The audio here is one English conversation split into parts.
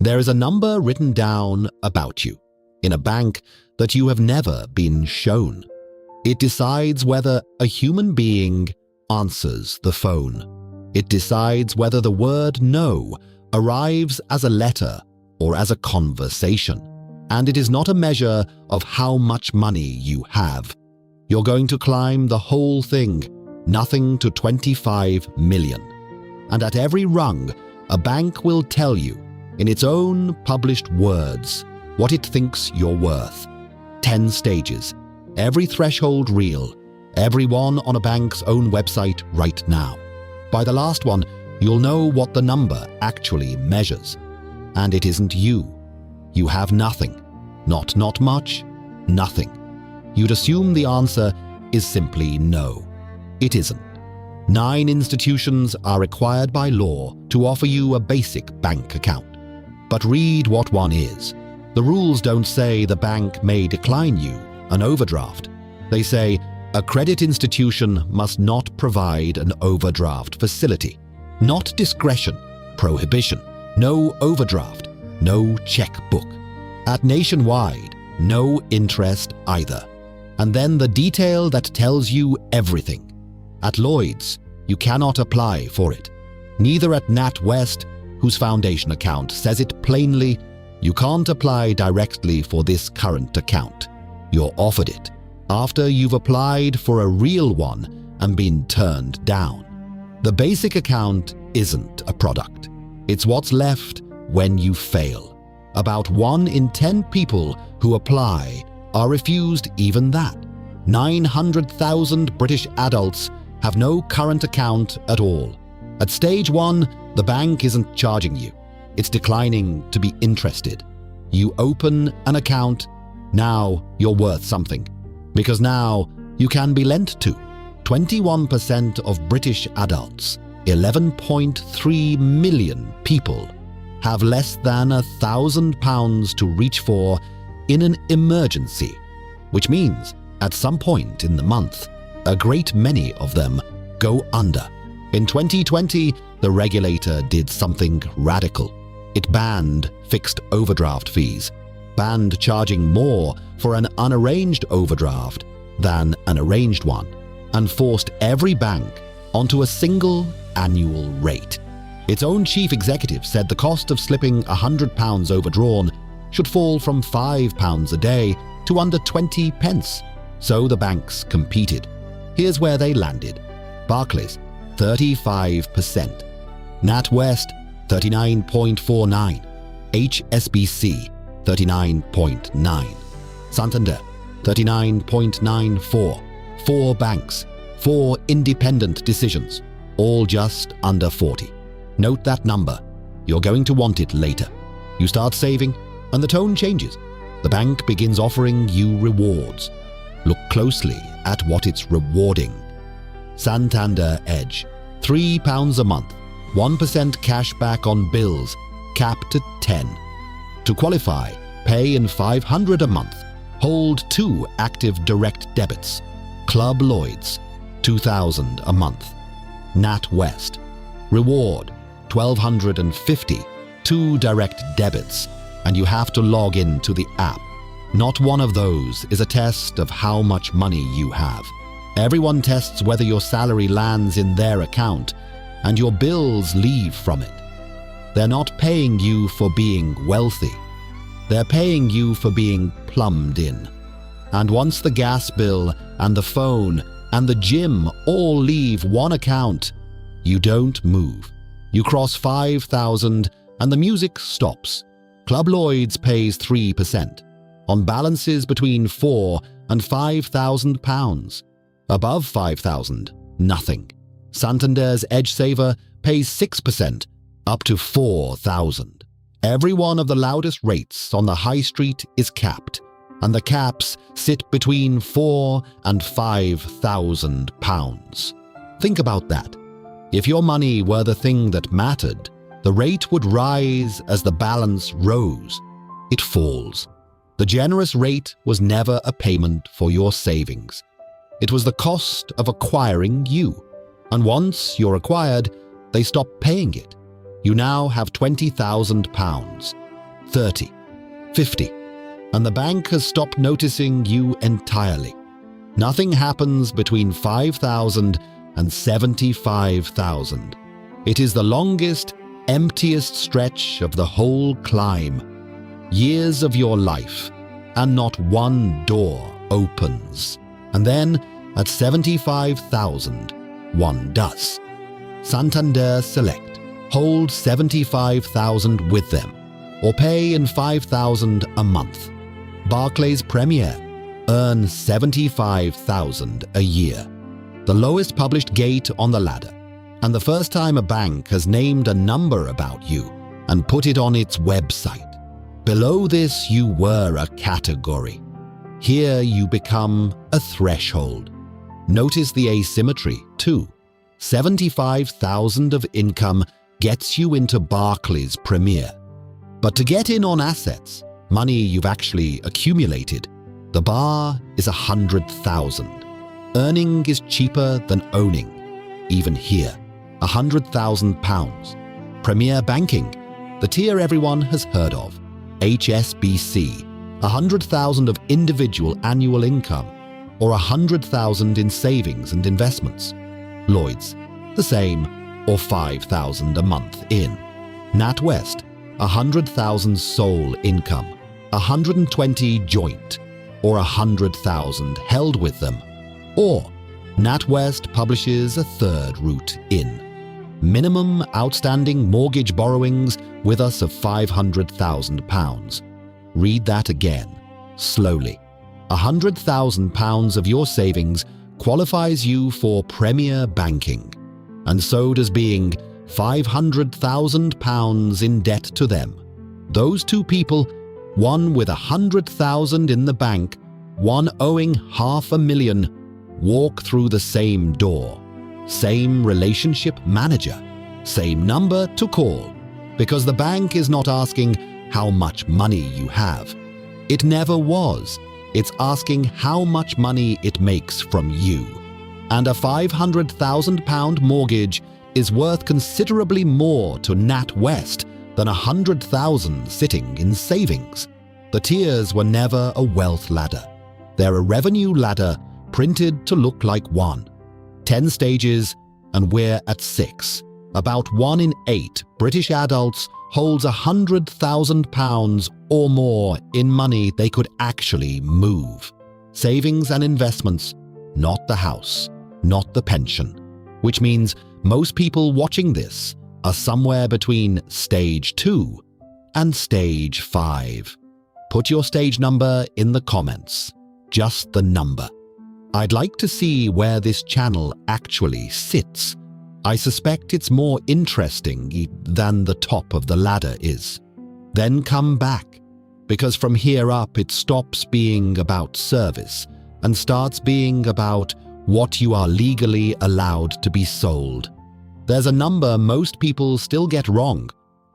There is a number written down about you in a bank that you have never been shown. It decides whether a human being answers the phone. It decides whether the word no arrives as a letter or as a conversation. And it is not a measure of how much money you have. You're going to climb the whole thing, nothing to 25 million. And at every rung, a bank will tell you, in its own published words, what it thinks you're worth. 10 stages, every threshold real, every one on a bank's own website right now. By the last one, you'll know what the number actually measures. And it isn't you. You have nothing. Not much, nothing. You'd assume the answer is simply no. It isn't. 9 institutions are required by law to offer you a basic bank account. But read what one is. The rules don't say the bank may decline you an overdraft. They say a credit institution must not provide an overdraft facility. Not discretion, prohibition. No overdraft, no checkbook. At Nationwide, no interest either. And then the detail that tells you everything. At Lloyd's, you cannot apply for it. Neither at NatWest, whose foundation account says it plainly, you can't apply directly for this current account. You're offered it after you've applied for a real one and been turned down. The basic account isn't a product. It's what's left when you fail. About 1 in 10 people who apply are refused even that. 900,000 British adults have no current account at all. At stage 1, the bank isn't charging you. It's declining to be interested. You open an account, now you're worth something. Because now you can be lent to. 21% of British adults, 11.3 million people, have less than £1,000 to reach for in an emergency, which means at some point in the month, a great many of them go under. In 2020, the regulator did something radical. It banned fixed overdraft fees, banned charging more for an unarranged overdraft than an arranged one, and forced every bank onto a single annual rate. Its own chief executive said the cost of slipping £100 overdrawn should fall from £5 a day to under 20 pence. So the banks competed. Here's where they landed. Barclays, 35%. NatWest, 39.49. HSBC, 39.9. Santander, 39.94. 4 banks, 4 independent decisions, all just under 40. Note that number. You're going to want it later. You start saving, and the tone changes. The bank begins offering you rewards. Look closely at what it's rewarding. Santander Edge, £3 a month, 1% cash back on bills, capped at 10. To qualify, pay in £500 a month. Hold 2 active direct debits. Club Lloyd's, £2,000 a month. NatWest, reward, £1,250, 2 direct debits, and you have to log in to the app. Not one of those is a test of how much money you have. Everyone tests whether your salary lands in their account and your bills leave from it. They're not paying you for being wealthy. They're paying you for being plumbed in. And once the gas bill and the phone and the gym all leave one account, you don't move. You cross 5,000 and the music stops. Club Lloyd's pays 3% on balances between £4,000 and £5,000. Above 5,000, nothing. Santander's Edge Saver pays 6% up to 4,000. Every one of the loudest rates on the high street is capped, and the caps sit between £4,000 and £5,000. Think about that. If your money were the thing that mattered, the rate would rise as the balance rose. It falls. The generous rate was never a payment for your savings. It was the cost of acquiring you. And once you're acquired, they stop paying it. You now have £20,000. 30, 50, and the bank has stopped noticing you entirely. Nothing happens between 5,000 and 75,000. It is the longest, emptiest stretch of the whole climb. Years of your life, and not one door opens. And then, at 75,000, one does. Santander Select. Hold 75,000 with them, or pay in 5,000 a month. Barclays Premier. Earn 75,000 a year. The lowest published gate on the ladder, and the first time a bank has named a number about you and put it on its website. Below this, you were a category. Here you become a threshold. Notice the asymmetry, too. 75,000 of income gets you into Barclays Premier. But to get in on assets, money you've actually accumulated, the bar is 100,000. Earning is cheaper than owning. Even here, £100,000. Premier Banking, the tier everyone has heard of. HSBC, 100,000 of individual annual income, or 100,000 in savings and investments. Lloyds, the same, or 5,000 a month in. NatWest, 100,000 sole income, 120 joint, or 100,000 held with them. Or NatWest publishes a third route in. Minimum outstanding mortgage borrowings with us of £500,000. Read that again, slowly. £100,000 of your savings qualifies you for Premier Banking, and so does being £500,000 in debt to them. Those two people, one with 100,000 in the bank, one owing £500,000, walk through the same door, same relationship manager, same number to call, because the bank is not asking how much money you have. It never was. It's asking how much money it makes from you. And a £500,000 mortgage is worth considerably more to NatWest than 100,000 sitting in savings. The tiers were never a wealth ladder. They're a revenue ladder printed to look like one. 10 stages, and we're at 6. About 1 in 8 British adults holds £100,000 or more in money they could actually move. Savings and investments, not the house, not the pension. Which means most people watching this are somewhere between stage 2 and stage 5. Put your stage number in the comments. Just the number. I'd like to see where this channel actually sits. I suspect it's more interesting than the top of the ladder is. Then come back, because from here up it stops being about service and starts being about what you are legally allowed to be sold. There's a number most people still get wrong,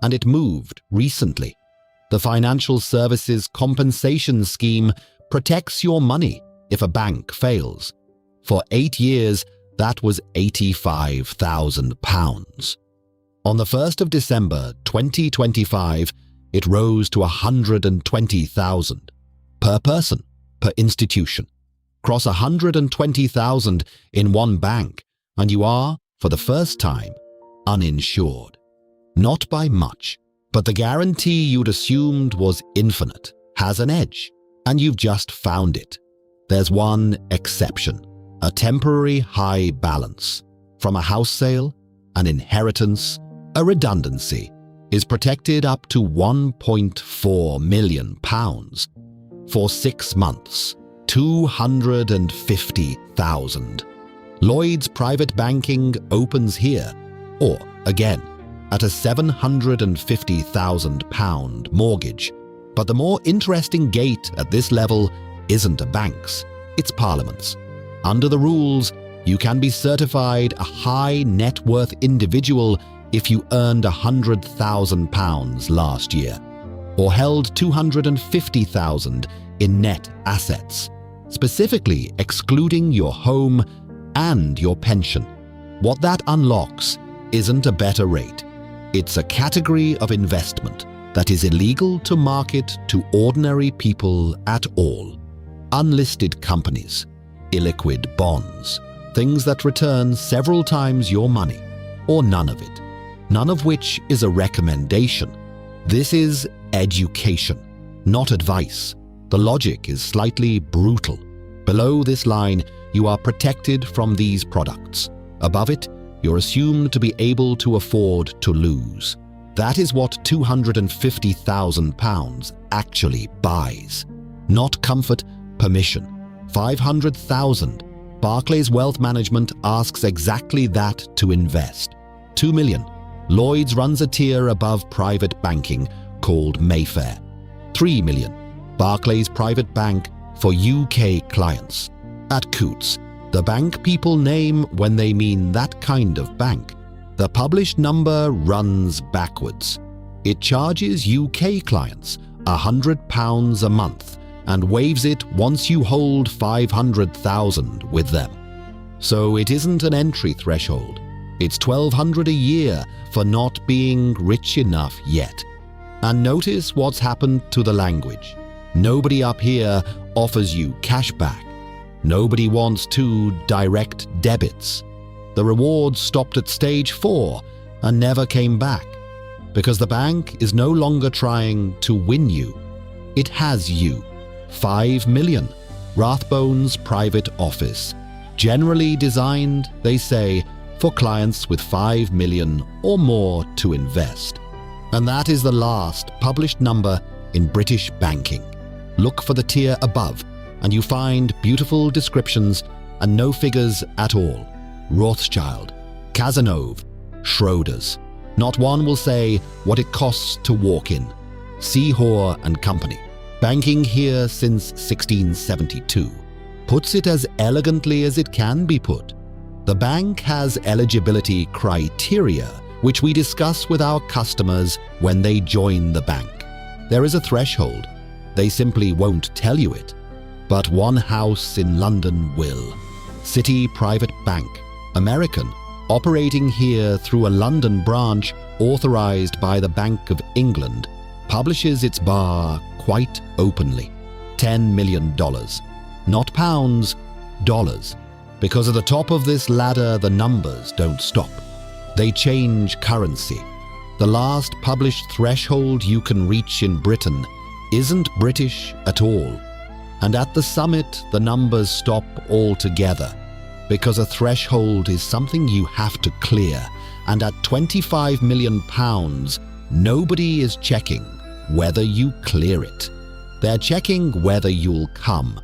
and it moved recently. The Financial Services Compensation Scheme protects your money if a bank fails. For 8 years, that was £85,000. On the 1st of December 2025, it rose to £120,000 per person, per institution. Cross £120,000 in one bank, and you are, for the first time, uninsured. Not by much, but the guarantee you'd assumed was infinite has an edge, and you've just found it. There's one exception, a temporary high balance. From a house sale, an inheritance, a redundancy, is protected up to £1.4 million. For 6 months, £250,000. Lloyds Private Banking opens here, or again, at a £750,000 mortgage. But the more interesting gate at this level isn't a bank's, it's Parliament's. Under the rules, you can be certified a high net worth individual if you earned £100,000 last year, or held £250,000 in net assets, specifically excluding your home and your pension. What that unlocks isn't a better rate. It's a category of investment that is illegal to market to ordinary people at all. Unlisted companies, illiquid bonds, things that return several times your money, or none of it, none of which is a recommendation. This is education, not advice. The logic is slightly brutal. Below this line, you are protected from these products. Above it, you're assumed to be able to afford to lose. That is what £250,000 actually buys. Not comfort, permission. 500,000. Barclays Wealth Management asks exactly that to invest. 2 million. Lloyds runs a tier above private banking called Mayfair. 3 million. Barclays Private Bank for UK clients. At Coutts, the bank people name when they mean that kind of bank. The published number runs backwards. It charges UK clients £100 a month and waives it once you hold 500,000 with them. So it isn't an entry threshold. It's $1,200 a year for not being rich enough yet. And notice what's happened to the language. Nobody up here offers you cash back. Nobody wants 2 direct debits. The rewards stopped at stage 4 and never came back because the bank is no longer trying to win you. It has you. 5 million. Rathbones Private Office. Generally designed, they say, for clients with 5 million or more to invest. And that is the last published number in British banking. Look for the tier above, and you find beautiful descriptions and no figures at all. Rothschild, Cazenove, Schroders. Not one will say what it costs to walk in. Seahor and Company, banking here since 1672, puts it as elegantly as it can be put. The bank has eligibility criteria which we discuss with our customers when they join the bank. There is a threshold. They simply won't tell you it. But one house in London will. City Private Bank, American, operating here through a London branch authorized by the Bank of England, publishes its bar quite openly. $10 million. Not pounds, dollars. Because at the top of this ladder, the numbers don't stop. They change currency. The last published threshold you can reach in Britain isn't British at all. And at the summit, the numbers stop altogether, because a threshold is something you have to clear, and at £25 million, nobody is checking whether you clear it. They're checking whether you'll come.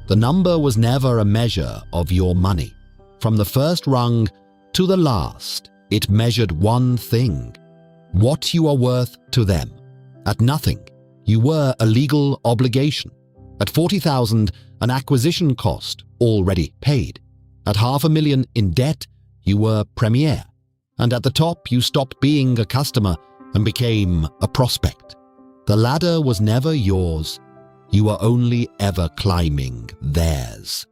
The number was never a measure of your money. From the first rung to the last, it measured one thing: what you are worth to them. At nothing, you were a legal obligation. At 40,000, an acquisition cost already paid. At $500,000 in debt, you were premier. And at the top, you stopped being a customer and became a prospect. The ladder was never yours. You were only ever climbing theirs.